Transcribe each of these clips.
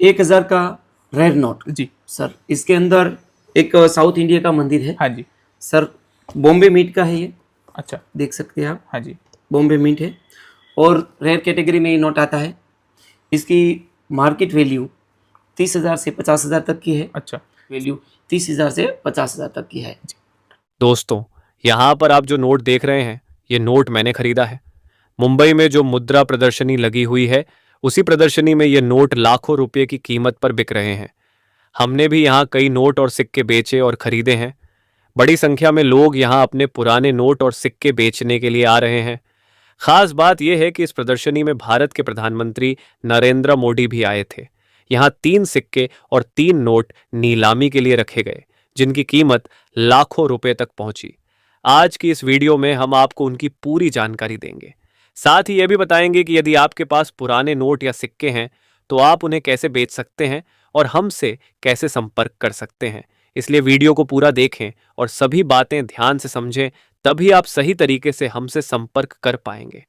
1000 का red note जी। Sir. इसके अंदर एक साउथ इंडिया का मंदिर है। हाँ जी। सर बॉम्बे मिंट का है ये, अच्छा। देख सकते हैं आप। हाँ जी। बॉम्बे मिंट है और रेयर कैटेगरी में ये नोट आता है। इसकी मार्केट वैल्यू 30,000 से 50,000 तक की है। अच्छा। वैल्यू 30,000 से 50,000 तक की है। दोस्तों, यहाँ पर आप जो नोट देख रहे हैं, ये नोट मैंने खरीदा है। मुंबई में जो मुद्रा प्रदर्शनी लगी हुई है, उसी प्रदर्शनी में ये नोट लाखों रुपए की कीमत पर बिक रहे हैं। हमने भी यहाँ कई नोट और सिक्के बेचे और खरीदे हैं। बड़ी संख्या में लोग यहाँ अपने पुराने नोट और सिक्के बेचने के लिए आ रहे हैं। खास बात यह है कि इस प्रदर्शनी में भारत के प्रधानमंत्री नरेंद्र मोदी भी आए थे। यहाँ 3 सिक्के और 3 नोट नीलामी के लिए रखे गए, जिनकी कीमत लाखों रुपए तक पहुंची। आज की इस वीडियो में हम आपको उनकी पूरी जानकारी देंगे। साथ ही यह भी बताएंगे कि यदि आपके पास पुराने नोट या सिक्के हैं तो आप उन्हें कैसे बेच सकते हैं और हमसे कैसे संपर्क कर सकते हैं। इसलिए वीडियो को पूरा देखें और सभी बातें ध्यान से समझें, तभी आप सही तरीके से हमसे संपर्क कर पाएंगे।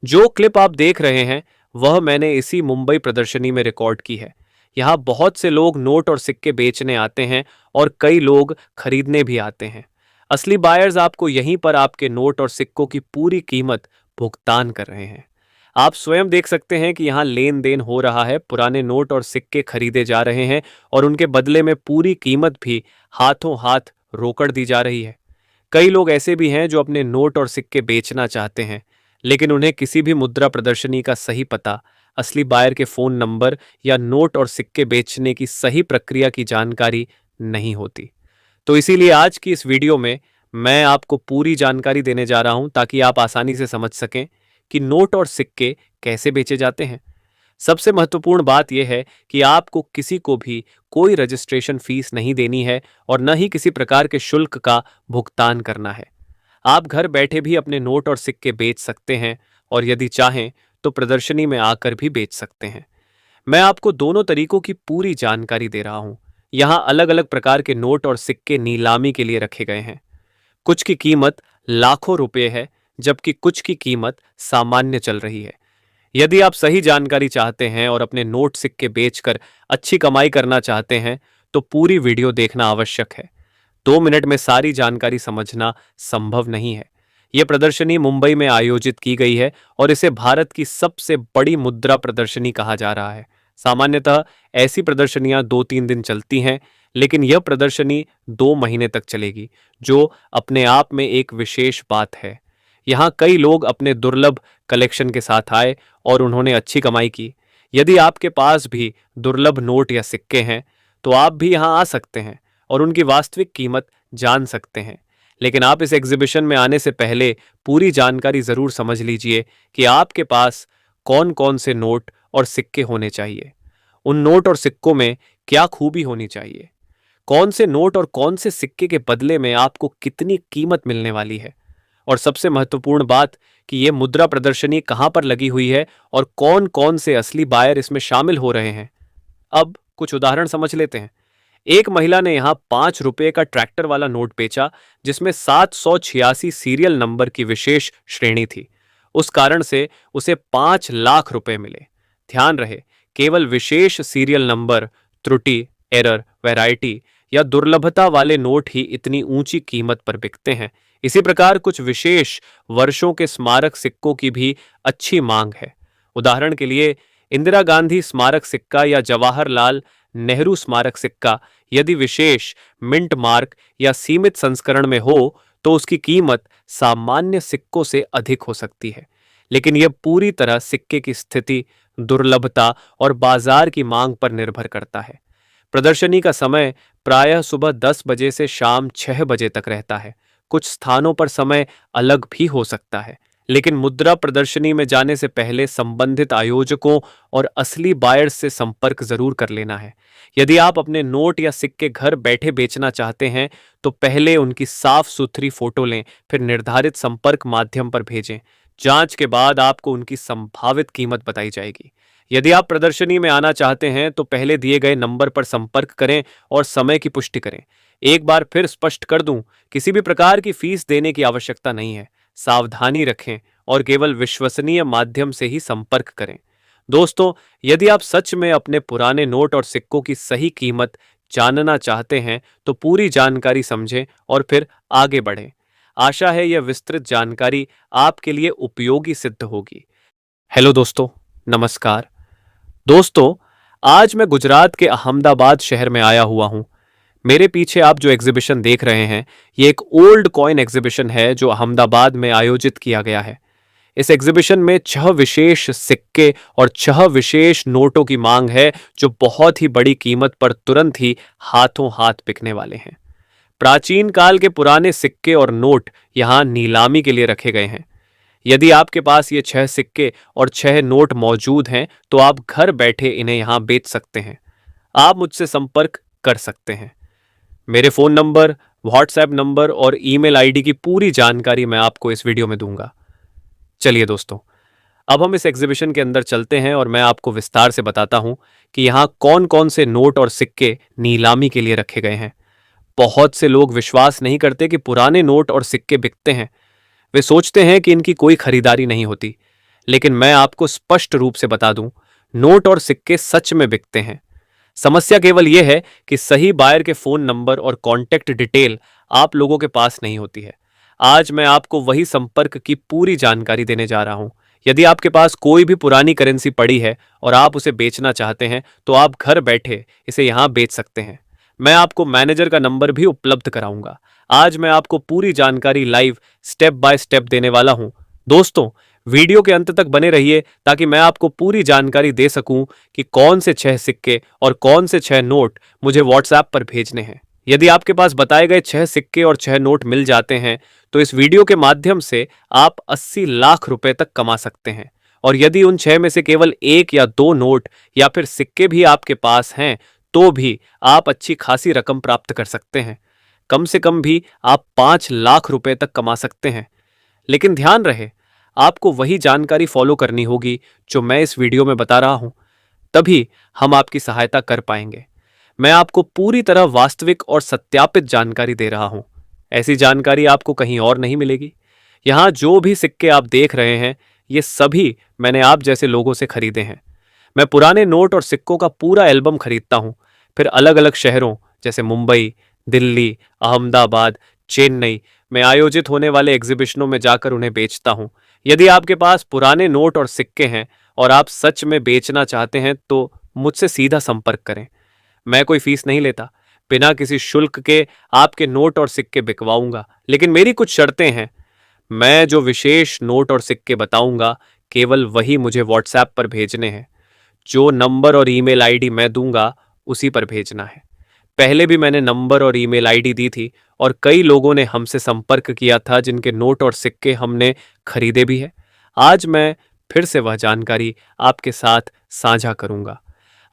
जो क्लिप आप देख रहे हैं वह मैंने इसी मुंबई प्रदर्शनी में रिकॉर्ड की है। यहाँ बहुत से लोग नोट और सिक्के बेचने आते हैं और कई लोग खरीदने भी आते हैं। असली बायर्स आपको यहीं पर आपके नोट और सिक्कों की पूरी कीमत भुगतान कर रहे हैं। आप स्वयं देख सकते हैं कि यहाँ लेन देन हो रहा है। पुराने नोट और सिक्के खरीदे जा रहे हैं और उनके बदले में पूरी कीमत भी हाथों हाथ रोकड़ दी जा रही है। कई लोग ऐसे भी हैं जो अपने नोट और सिक्के बेचना चाहते हैं, लेकिन उन्हें किसी भी मुद्रा प्रदर्शनी का सही पता, असली बायर के फोन नंबर या नोट और सिक्के बेचने की सही प्रक्रिया की जानकारी नहीं होती। तो इसीलिए आज की इस वीडियो में मैं आपको पूरी जानकारी देने जा रहा हूं, ताकि आप आसानी से समझ सकें कि नोट और सिक्के कैसे बेचे जाते हैं। सबसे महत्वपूर्ण बात यह है कि आपको किसी को भी कोई रजिस्ट्रेशन फीस नहीं देनी है और न ही किसी प्रकार के शुल्क का भुगतान करना है। आप घर बैठे भी अपने नोट और सिक्के बेच सकते हैं और यदि चाहें तो प्रदर्शनी में आकर भी बेच सकते हैं। मैं आपको दोनों तरीकों की पूरी जानकारी दे रहा हूं। यहाँ अलग अलग प्रकार के नोट और सिक्के नीलामी के लिए रखे गए हैं। कुछ की कीमत लाखों रुपए है, जबकि कुछ की कीमत सामान्य चल रही है। यदि आप सही जानकारी चाहते हैं और अपने नोट सिक्के बेचकर अच्छी कमाई करना चाहते हैं तो पूरी वीडियो देखना आवश्यक है। 2 मिनट में सारी जानकारी समझना संभव नहीं है। यह प्रदर्शनी मुंबई में आयोजित की गई है और इसे भारत की सबसे बड़ी मुद्रा प्रदर्शनी कहा जा रहा है। सामान्यतः ऐसी प्रदर्शनियां 2-3 दिन चलती हैं, लेकिन यह प्रदर्शनी 2 महीने तक चलेगी, जो अपने आप में एक विशेष बात है। यहाँ कई लोग अपने दुर्लभ कलेक्शन के साथ आए और उन्होंने अच्छी कमाई की। यदि आपके पास भी दुर्लभ नोट या सिक्के हैं तो आप भी यहाँ आ सकते हैं और उनकी वास्तविक कीमत जान सकते हैं। लेकिन आप इस एग्जीबिशन में आने से पहले पूरी जानकारी जरूर समझ लीजिए कि आपके पास कौन कौन से नोट और सिक्के होने चाहिए, उन नोट और सिक्कों में क्या खूबी होनी चाहिए, कौन से नोट और कौन से सिक्के के बदले में आपको कितनी कीमत मिलने वाली है, और सबसे महत्वपूर्ण बात कि यह मुद्रा प्रदर्शनी कहां पर लगी हुई है और कौन कौन से असली बायर इसमें शामिल हो रहे हैं। अब कुछ उदाहरण समझ लेते हैं। एक महिला ने यहां 5 रुपए का ट्रैक्टर वाला नोट बेचा, जिसमें 786 सीरियल नंबर की विशेष श्रेणी थी। उस कारण से उसे 5 लाख रुपए मिले। ध्यान रहे, केवल विशेष सीरियल नंबर, त्रुटि, एरर, वैरायटी या दुर्लभता वाले नोट ही इतनी ऊंची कीमत पर बिकते हैं। इसी प्रकार कुछ विशेष वर्षों के स्मारक सिक्कों की भी अच्छी मांग है। उदाहरण के लिए इंदिरा गांधी स्मारक सिक्का या जवाहरलाल नेहरू स्मारक सिक्का यदि विशेष, मिंट मार्क या सीमित संस्करण में हो तो उसकी कीमत सामान्य सिक्कों से अधिक हो सकती है। लेकिन यह पूरी तरह सिक्के की स्थिति, दुर्लभता और बाजार की मांग पर निर्भर करता है। प्रदर्शनी का समय प्रायः सुबह 10 बजे से शाम 6 बजे तक रहता है। कुछ स्थानों पर समय अलग भी हो सकता है, लेकिन मुद्रा प्रदर्शनी में जाने से पहले संबंधित आयोजकों और असली बायर्स से संपर्क जरूर कर लेना है। यदि आप अपने नोट या सिक्के घर बैठे बेचना चाहते हैं तो पहले उनकी साफ सुथरी फोटो लें, फिर निर्धारित संपर्क माध्यम पर भेजें। जांच के बाद आपको उनकी संभावित कीमत बताई जाएगी। यदि आप प्रदर्शनी में आना चाहते हैं तो पहले दिए गए नंबर पर संपर्क करें और समय की पुष्टि करें। एक बार फिर स्पष्ट कर दूं, किसी भी प्रकार की फीस देने की आवश्यकता नहीं है। सावधानी रखें और केवल विश्वसनीय माध्यम से ही संपर्क करें। दोस्तों, यदि आप सच में अपने पुराने नोट और सिक्कों की सही कीमत जानना चाहते हैं तो पूरी जानकारी समझें और फिर आगे बढ़ें। आशा है यह विस्तृत जानकारी आपके लिए उपयोगी सिद्ध होगी। हेलो दोस्तों, नमस्कार। दोस्तों, आज मैं गुजरात के अहमदाबाद शहर में आया हुआ हूं। मेरे पीछे आप जो एग्जीबिशन देख रहे हैं, ये एक ओल्ड कॉइन एग्जीबिशन है जो अहमदाबाद में आयोजित किया गया है। इस एग्जीबिशन में 6 विशेष सिक्के और 6 विशेष नोटों की मांग है जो बहुत ही बड़ी कीमत पर तुरंत ही हाथों हाथ बिकने वाले हैं। प्राचीन काल के पुराने सिक्के और नोट यहाँ नीलामी के लिए रखे गए हैं। यदि आपके पास ये 6 सिक्के और 6 नोट मौजूद हैं तो आप घर बैठे इन्हें यहाँ बेच सकते हैं। आप मुझसे संपर्क कर सकते हैं। मेरे फोन नंबर, व्हाट्सएप नंबर और ईमेल आईडी की पूरी जानकारी मैं आपको इस वीडियो में दूंगा। चलिए दोस्तों, अब हम इस एग्जीबिशन के अंदर चलते हैं और मैं आपको विस्तार से बताता हूं कि यहाँ कौन कौन से नोट और सिक्के नीलामी के लिए रखे गए हैं। बहुत से लोग विश्वास नहीं करते कि पुराने नोट और सिक्के बिकते हैं। वे सोचते हैं कि इनकी कोई खरीदारी नहीं होती, लेकिन मैं आपको स्पष्ट रूप से बता दूं, नोट और सिक्के सच में बिकते हैं। समस्या केवल यह है कि सही बायर के फोन नंबर और कॉन्टैक्ट डिटेल आप लोगों के पास नहीं होती है। आज मैं आपको वही संपर्क की पूरी जानकारी देने जा रहा हूं। यदि आपके पास कोई भी पुरानी करेंसी पड़ी है और आप उसे बेचना चाहते हैं तो आप घर बैठे इसे यहां बेच सकते हैं। मैं आपको मैनेजर का नंबर भी उपलब्ध कराऊंगा। आज मैं आपको पूरी जानकारी लाइव स्टेप बाय स्टेप देने वाला हूं। दोस्तों, वीडियो के अंत तक बने रहिए ताकि मैं आपको पूरी जानकारी दे सकूं कि कौन से 6 सिक्के और कौन से 6 नोट मुझे व्हाट्सएप पर भेजने हैं। यदि आपके पास बताए गए 6 सिक्के और 6 नोट मिल जाते हैं तो इस वीडियो के माध्यम से आप 80 लाख रुपए तक कमा सकते हैं। और यदि उन 6 में से केवल 1 या 2 नोट या फिर सिक्के भी आपके पास हैं तो भी आप अच्छी खासी रकम प्राप्त कर सकते हैं। कम से कम भी आप 5 लाख रुपए तक कमा सकते हैं। लेकिन ध्यान रहे, आपको वही जानकारी फॉलो करनी होगी जो मैं इस वीडियो में बता रहा हूं, तभी हम आपकी सहायता कर पाएंगे। मैं आपको पूरी तरह वास्तविक और सत्यापित जानकारी दे रहा हूं। ऐसी जानकारी आपको कहीं और नहीं मिलेगी। यहां जो भी सिक्के आप देख रहे हैं, ये सभी मैंने आप जैसे लोगों से खरीदे हैं। मैं पुराने नोट और सिक्कों का पूरा एल्बम खरीदता हूं, फिर अलग अलग शहरों जैसे मुंबई, दिल्ली, अहमदाबाद, चेन्नई में आयोजित होने वाले एग्जीबिशनों में जाकर उन्हें बेचता हूं। यदि आपके पास पुराने नोट और सिक्के हैं और आप सच में बेचना चाहते हैं तो मुझसे सीधा संपर्क करें। मैं कोई फीस नहीं लेता, बिना किसी शुल्क के आपके नोट और सिक्के बिकवाऊंगा। लेकिन मेरी कुछ शर्तें हैं। मैं जो विशेष नोट और सिक्के बताऊंगा, केवल वही मुझे व्हाट्सएप पर भेजने हैं। जो नंबर और ईमेल आईडी मैं दूंगा, उसी पर भेजना है। पहले भी मैंने नंबर और ईमेल आईडी दी थी और कई लोगों ने हमसे संपर्क किया था जिनके नोट और सिक्के हमने खरीदे भी है। आज मैं फिर से वह जानकारी आपके साथ साझा करूंगा।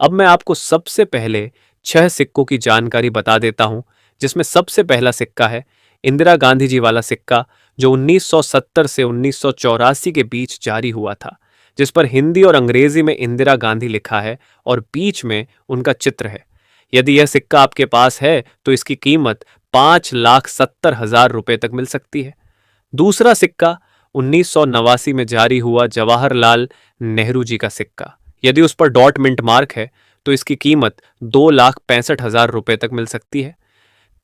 अब मैं आपको सबसे पहले 6 सिक्कों की जानकारी बता देता हूं, जिसमें सबसे पहला सिक्का है इंदिरा गांधी जी वाला सिक्का, जो 1970 से 1984 के बीच जारी हुआ था, जिस पर हिंदी और अंग्रेजी में इंदिरा गांधी लिखा है और बीच में उनका चित्र है। यदि यह सिक्का आपके पास है तो इसकी कीमत 5,70,000 रुपए तक मिल सकती है। दूसरा सिक्का 1989 में जारी हुआ जवाहरलाल नेहरू जी का सिक्का। यदि उस पर डॉट मिंट मार्क है तो इसकी कीमत 2,65,000 रुपए तक मिल सकती है।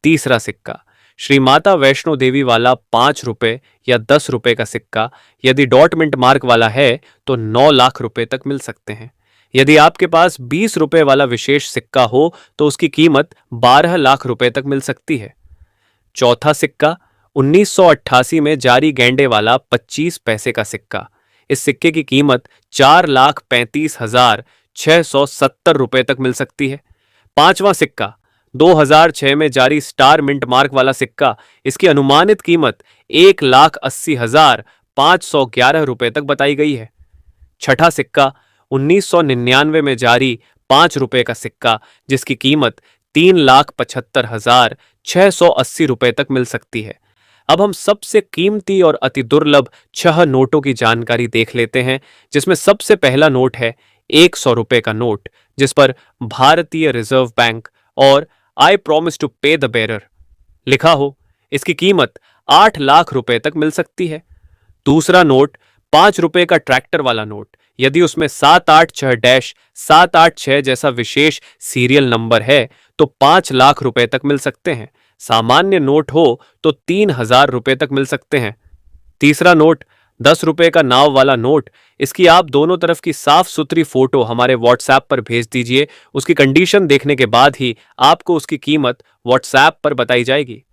तीसरा सिक्का श्री माता वैष्णो देवी वाला 5 रुपए या 10 रुपए का सिक्का, यदि डॉट मिंट मार्क वाला है तो 9 लाख रुपए तक मिल सकते हैं। यदि आपके पास 20 रुपए वाला विशेष सिक्का हो तो उसकी कीमत 12 लाख रुपए तक मिल सकती है। चौथा सिक्का 1988 में जारी गैंडे वाला 25 पैसे का सिक्का। इस सिक्के की कीमत 4,35,670 रुपए तक मिल सकती है। पांचवा सिक्का 2006 में जारी स्टार मिंट मार्क वाला सिक्का। इसकी अनुमानित कीमत 1,80,511 रुपए तक बताई गई है। छठा सिक्का 1999 में जारी 5 रुपए का सिक्का, जिसकी कीमत 3,75,680 रुपए तक मिल सकती है। अब हम सबसे कीमती और अति दुर्लभ 6 नोटों की जानकारी देख लेते हैं, जिसमें सबसे पहला नोट है 100 रुपए का नोट, जिस पर भारतीय रिजर्व बैंक और आई प्रॉमिस टू पे द बेरर लिखा हो। इसकी कीमत 8 लाख रुपए तक मिल सकती है। दूसरा नोट 5 रुपए का ट्रैक्टर वाला नोट। यदि उसमें 786-786 जैसा विशेष सीरियल नंबर है तो 5 लाख रुपए तक मिल सकते हैं। सामान्य नोट हो तो 3,000 रुपए तक मिल सकते हैं। तीसरा नोट 10 रुपए का नाव वाला नोट, इसकी आप दोनों तरफ की साफ सुथरी फोटो हमारे व्हाट्सएप पर भेज दीजिए। उसकी कंडीशन देखने के बाद ही आपको उसकी कीमत व्हाट्सएप पर बताई जाएगी।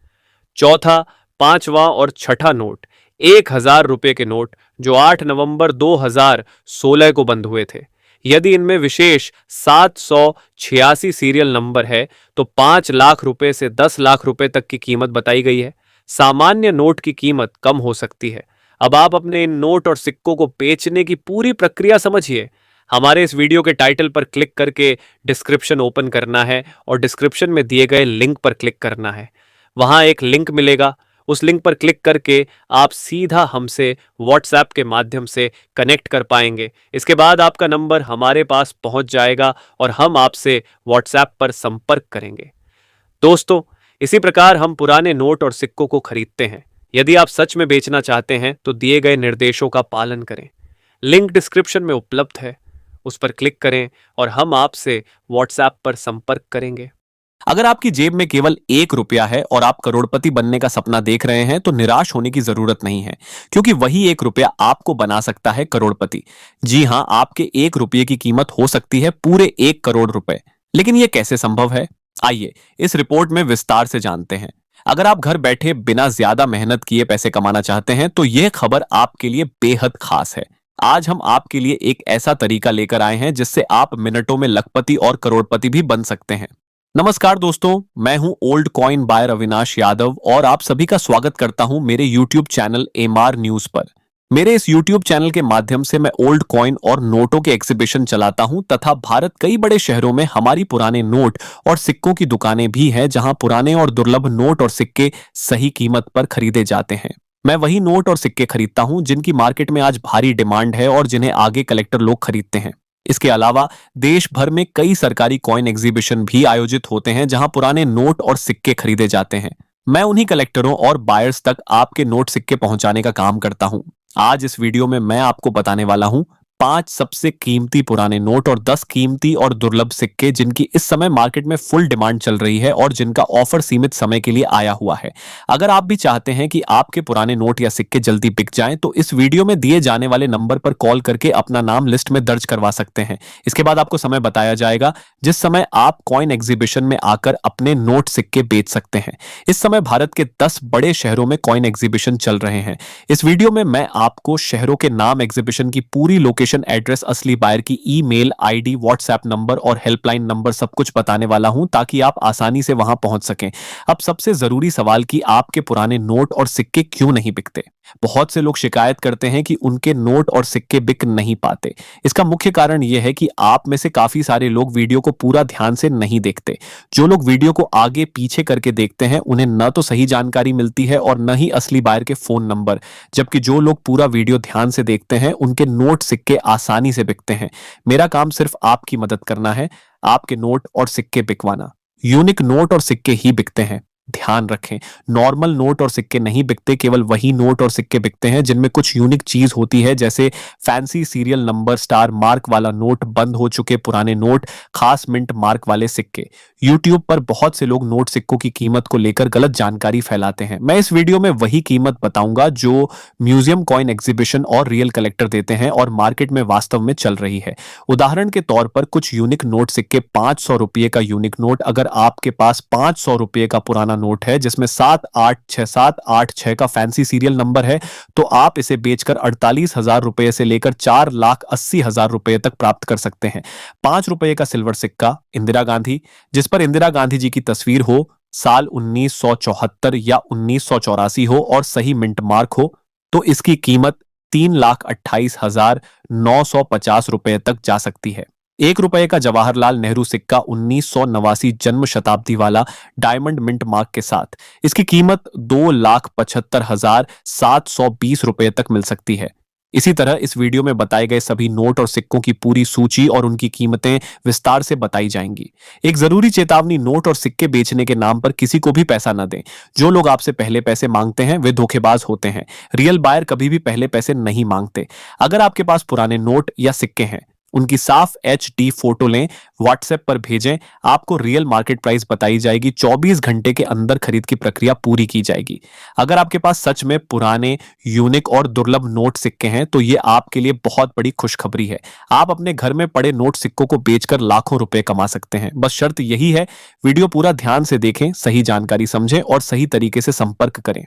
चौथा, पांचवा और छठा नोट 1,000 रुपए के नोट जो 8 नवंबर 2016 को बंद हुए थे। यदि इनमें विशेष 786 सीरियल नंबर है तो 5 लाख रुपए से 10 लाख रुपए तक की कीमत बताई गई है। सामान्य नोट की कीमत कम हो सकती है। अब आप अपने इन नोट और सिक्कों को बेचने की पूरी प्रक्रिया समझिए। हमारे इस वीडियो के टाइटल पर क्लिक करके डिस्क्रिप्शन ओपन करना है और डिस्क्रिप्शन में दिए गए लिंक पर क्लिक करना है। वहां एक लिंक मिलेगा, उस लिंक पर क्लिक करके आप सीधा हमसे व्हाट्सएप के माध्यम से कनेक्ट कर पाएंगे। इसके बाद आपका नंबर हमारे पास पहुंच जाएगा और हम आपसे व्हाट्सएप पर संपर्क करेंगे। दोस्तों, इसी प्रकार हम पुराने नोट और सिक्कों को खरीदते हैं। यदि आप सच में बेचना चाहते हैं तो दिए गए निर्देशों का पालन करें। लिंक डिस्क्रिप्शन में उपलब्ध है, उस पर क्लिक करें और हम आपसे व्हाट्सएप पर संपर्क करेंगे। अगर आपकी जेब में केवल 1 रुपया है और आप करोड़पति बनने का सपना देख रहे हैं तो निराश होने की जरूरत नहीं है, क्योंकि वही 1 रुपया आपको बना सकता है करोड़पति। जी हां, आपके 1 रुपये की कीमत हो सकती है पूरे 1 करोड़ रुपए। लेकिन यह कैसे संभव है? आइए इस रिपोर्ट में विस्तार से जानते हैं। अगर आप घर बैठे बिना ज्यादा मेहनत किए पैसे कमाना चाहते हैं तो यह खबर आपके लिए बेहद खास है। आज हम आपके लिए एक ऐसा तरीका लेकर आए हैं जिससे आप मिनटों में लखपति और करोड़पति भी बन सकते हैं। नमस्कार दोस्तों, मैं हूं old coin buyer Avinash Yadav और आप सभी का स्वागत करता हूं मेरे यूट्यूब चैनल एमआर न्यूज पर। मेरे इस यूट्यूब चैनल के माध्यम से मैं ओल्ड कॉइन और नोटों के एग्जीबिशन चलाता हूं तथा भारत कई बड़े शहरों में हमारी पुराने नोट और सिक्कों की दुकानें भी हैं जहां पुराने और दुर्लभ नोट और सिक्के सही कीमत पर खरीदे जाते हैं। मैं वही नोट और सिक्के खरीदता हूं जिनकी मार्केट में आज भारी डिमांड है और जिन्हें आगे कलेक्टर लोग खरीदते हैं। इसके अलावा देश भर में कई सरकारी कॉइन एग्जीबिशन भी आयोजित होते हैं जहां पुराने नोट और सिक्के खरीदे जाते हैं। मैं उन्हीं कलेक्टरों और बायर्स तक आपके नोट सिक्के पहुंचाने का काम करता हूं। आज इस वीडियो में मैं आपको बताने वाला हूं 5 सबसे कीमती पुराने नोट और 10 कीमती और दुर्लभ सिक्के जिनकी इस समय मार्केट में फुल डिमांड चल रही है और जिनका ऑफर सीमित समय के लिए आया हुआ है। अगर आप भी चाहते हैं कि आपके पुराने नोट या सिक्के जल्दी बिक जाएं तो इस वीडियो में दिए जाने वाले नंबर पर कॉल करके अपना नाम लिस्ट में दर्ज करवा सकते हैं। इसके बाद आपको समय बताया जाएगा जिस समय आप कॉइन एग्जीबिशन में आकर अपने नोट सिक्के बेच सकते हैं। इस समय भारत के 10 बड़े शहरों में कॉइन एग्जीबिशन चल रहे हैं। इस वीडियो में मैं आपको शहरों के नाम, एग्जीबिशन की पूरी लोकेशन, एड्रेस, असली बायर की ईमेल आईडी, व्हाट्सएप नंबर और हेल्पलाइन नंबर सब कुछ बताने वाला हूं ताकि आप आसानी से वहां पहुंच सकें। अब सबसे जरूरी सवाल कि आपके पुराने नोट और सिक्के क्यों नहीं बिकते? बहुत से लोग शिकायत करते हैं कि उनके नोट और सिक्के बिक नहीं पाते। इसका मुख्य कारण यह है कि आप में से काफी सारे लोग वीडियो को पूरा ध्यान से नहीं देखते। जो लोग वीडियो को आगे पीछे करके देखते हैं उन्हें न तो सही जानकारी मिलती है और न ही असली बायर के फोन नंबर, जबकि जो लोग पूरा वीडियो ध्यान से देखते हैं उनके नोट सिक्के आसानी से बिकते हैं। मेरा काम सिर्फ आपकी मदद करना है, आपके नोट और सिक्के बिकवाना। यूनिक नोट और सिक्के ही बिकते हैं। ध्यान रखें, नॉर्मल नोट और सिक्के नहीं बिकते। केवल वही नोट और सिक्के बिकते हैं जिनमें कुछ यूनिक चीज होती है, जैसे fancy serial number, star mark वाला नोट, बंद हो चुके पुराने नोट, खास मिंट मार्क वाले सिक्के। यूट्यूब पर बहुत से लोग नोट सिक्कों की कीमत को लेकर गलत जानकारी फैलाते हैं। मैं इस वीडियो में वही कीमत बताऊंगा जो म्यूजियम, कॉइन एग्जीबिशन और रियल कलेक्टर देते हैं और मार्केट में वास्तव में चल रही है। उदाहरण के तौर पर कुछ यूनिक नोट सिक्के, 500 रुपये का यूनिक नोट, अगर आपके पास 500 रुपये का पुराना नोट है जिसमें 786 का फैंसी सीरियल नंबर है तो आप इसे बेचकर 48,000 रुपए से लेकर 4,80,000 रुपए तक प्राप्त कर सकते हैं। 5 रुपए का सिल्वर सिक्का, इंदिरा गांधी, जिस पर इंदिरा गांधी जी की तस्वीर हो, साल 1974 या 1984 हो और सही मिंट मार्क हो, तो इसकी कीमत 3,28,950 रुपए तक जा सकती है। 1 रुपए का जवाहरलाल नेहरू सिक्का, 1989 जन्म शताब्दी वाला, डायमंड मिंट मार्क के साथ, इसकी कीमत 2,75,720 रुपए तक मिल सकती है। इसी तरह इस वीडियो में बताए गए सभी नोट और सिक्कों की पूरी सूची और उनकी कीमतें विस्तार से बताई जाएंगी। एक जरूरी चेतावनी, नोट और सिक्के बेचने के नाम पर किसी को भी पैसा न दें। जो लोग आपसे पहले पैसे मांगते हैं वे धोखेबाज होते हैं। रियल बायर कभी भी पहले पैसे नहीं मांगते। अगर आपके पास पुराने नोट या सिक्के हैं, उनकी साफ HD फोटो लें, व्हाट्सएप पर भेजें। आपको रियल मार्केट प्राइस बताई जाएगी। 24 घंटे के अंदर खरीद की प्रक्रिया पूरी की जाएगी। अगर आपके पास सच में पुराने, यूनिक और दुर्लभ नोट सिक्के हैं तो ये आपके लिए बहुत बड़ी खुशखबरी है। आप अपने घर में पड़े नोट सिक्कों को बेचकर लाखों रुपए कमा सकते हैं। बस शर्त यही है, वीडियो पूरा ध्यान से देखें, सही जानकारी समझें और सही तरीके से संपर्क करें।